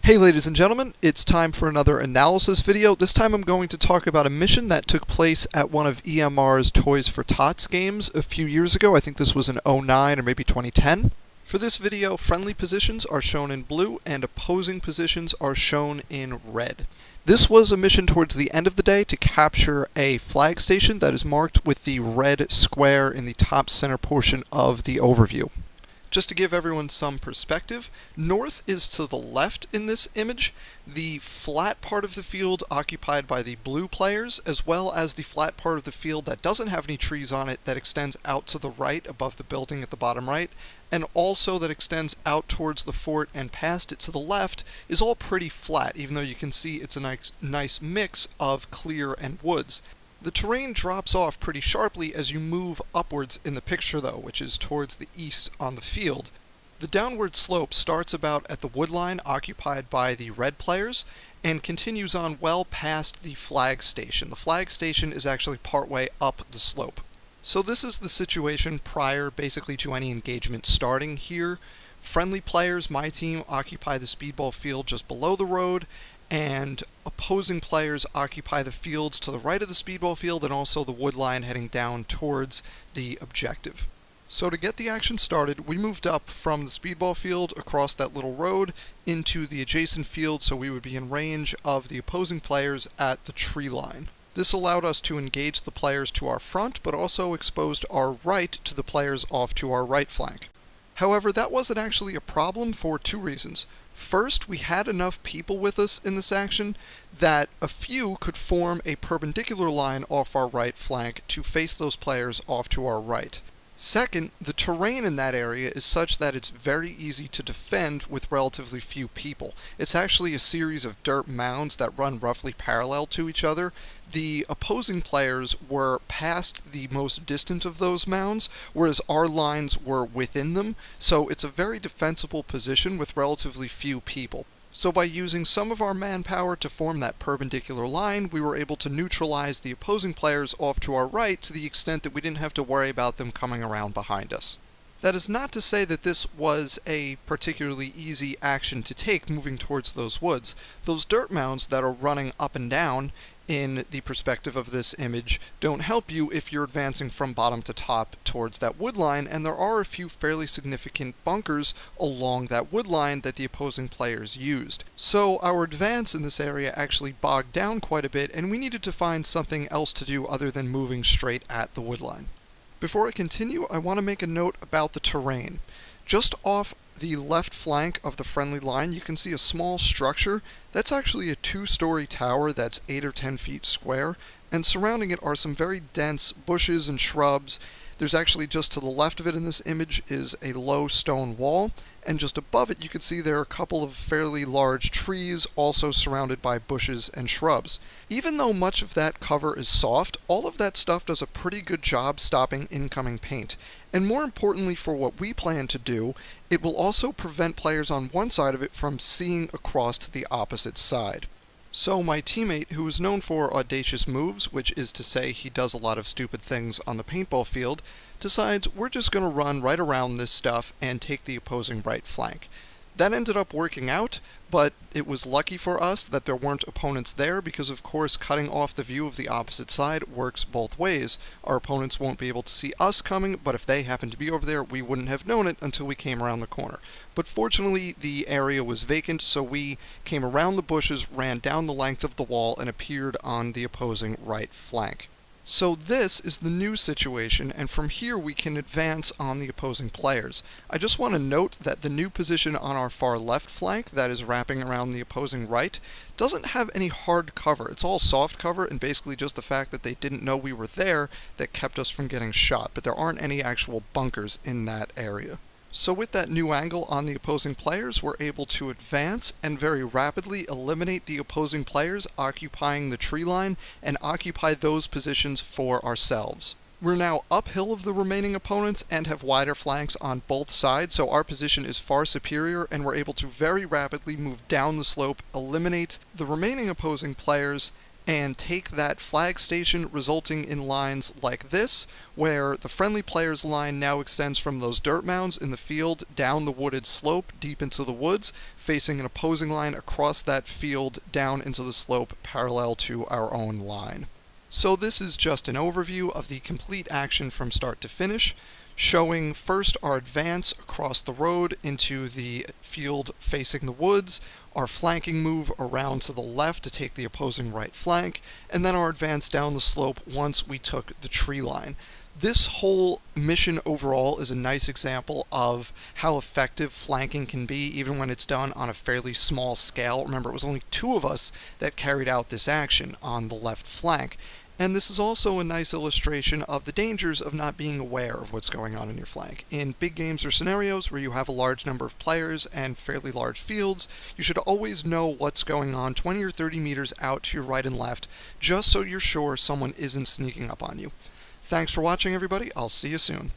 Hey ladies and gentlemen, it's time for another analysis video. This time I'm going to talk about a mission that took place at one of EMR's Toys for Tots games a few years ago. I think this was in '09 or maybe 2010. For this video, friendly positions are shown in blue and opposing positions are shown in red. This was a mission towards the end of the day to capture a flag station that is marked with the red square in the top center portion of the overview. Just to give everyone some perspective, north is to the left in this image, the flat part of the field occupied by the blue players, as well as the flat part of the field that doesn't have any trees on it that extends out to the right above the building at the bottom right, and also that extends out towards the fort and past it to the left is all pretty flat, even though you can see it's a nice mix of clear and woods. The terrain drops off pretty sharply as you move upwards in the picture though, which is towards the east on the field. The downward slope starts about at the woodline occupied by the red players and continues on well past the flag station. The flag station is actually partway up the slope. So this is the situation prior basically to any engagement starting here. Friendly players, my team, occupy the speedball field just below the road, and opposing players occupy the fields to the right of the speedball field and also the wood line heading down towards the objective. So to get the action started, we moved up from the speedball field across that little road into the adjacent field so we would be in range of the opposing players at the tree line. This allowed us to engage the players to our front, but also exposed our right to the players off to our right flank. However, that wasn't actually a problem for two reasons. First, we had enough people with us in this action that a few could form a perpendicular line off our right flank to face those players off to our right. Second, the terrain in that area is such that it's very easy to defend with relatively few people. It's actually a series of dirt mounds that run roughly parallel to each other. The opposing players were past the most distant of those mounds, whereas our lines were within them, so it's a very defensible position with relatively few people. So by using some of our manpower to form that perpendicular line, we were able to neutralize the opposing players off to our right to the extent that we didn't have to worry about them coming around behind us. That is not to say that this was a particularly easy action to take moving towards those woods. Those dirt mounds that are running up and down in the perspective of this image don't help you if you're advancing from bottom to top towards that wood line, and there are a few fairly significant bunkers along that wood line that the opposing players used. So our advance in this area actually bogged down quite a bit, and we needed to find something else to do other than moving straight at the wood line. Before I continue, I want to make a note about the terrain. Just off the left flank of the friendly line, you can see a small structure. That's actually a two-story tower that's 8 or 10 feet square, and surrounding it are some very dense bushes and shrubs. There's actually just to the left of it in this image is a low stone wall, and just above it you can see there are a couple of fairly large trees also surrounded by bushes and shrubs. Even though much of that cover is soft, all of that stuff does a pretty good job stopping incoming paint. And more importantly for what we plan to do, it will also prevent players on one side of it from seeing across to the opposite side. So my teammate, who is known for audacious moves, which is to say he does a lot of stupid things on the paintball field, decides we're just going to run right around this stuff and take the opposing right flank. That ended up working out, but it was lucky for us that there weren't opponents there because of course cutting off the view of the opposite side works both ways. Our opponents won't be able to see us coming, but if they happened to be over there, we wouldn't have known it until we came around the corner. But fortunately, the area was vacant, so we came around the bushes, ran down the length of the wall, and appeared on the opposing right flank. So this is the new situation, and from here we can advance on the opposing players. I just want to note that the new position on our far left flank, that is wrapping around the opposing right, doesn't have any hard cover. It's all soft cover, and basically just the fact that they didn't know we were there that kept us from getting shot, but there aren't any actual bunkers in that area. So with that new angle on the opposing players, we're able to advance and very rapidly eliminate the opposing players occupying the tree line and occupy those positions for ourselves. We're now uphill of the remaining opponents and have wider flanks on both sides, so our position is far superior and we're able to very rapidly move down the slope, eliminate the remaining opposing players, and take that flag station, resulting in lines like this, where the friendly player's line now extends from those dirt mounds in the field down the wooded slope deep into the woods, facing an opposing line across that field down into the slope parallel to our own line. So this is just an overview of the complete action from start to finish, showing first our advance across the road into the field facing the woods, our flanking move around to the left to take the opposing right flank, and then our advance down the slope once we took the tree line. This whole mission overall is a nice example of how effective flanking can be, even when it's done on a fairly small scale. Remember, it was only 2 of us that carried out this action on the left flank. And this is also a nice illustration of the dangers of not being aware of what's going on in your flank. In big games or scenarios where you have a large number of players and fairly large fields, you should always know what's going on 20 or 30 meters out to your right and left, just so you're sure someone isn't sneaking up on you. Thanks for watching, everybody. I'll see you soon.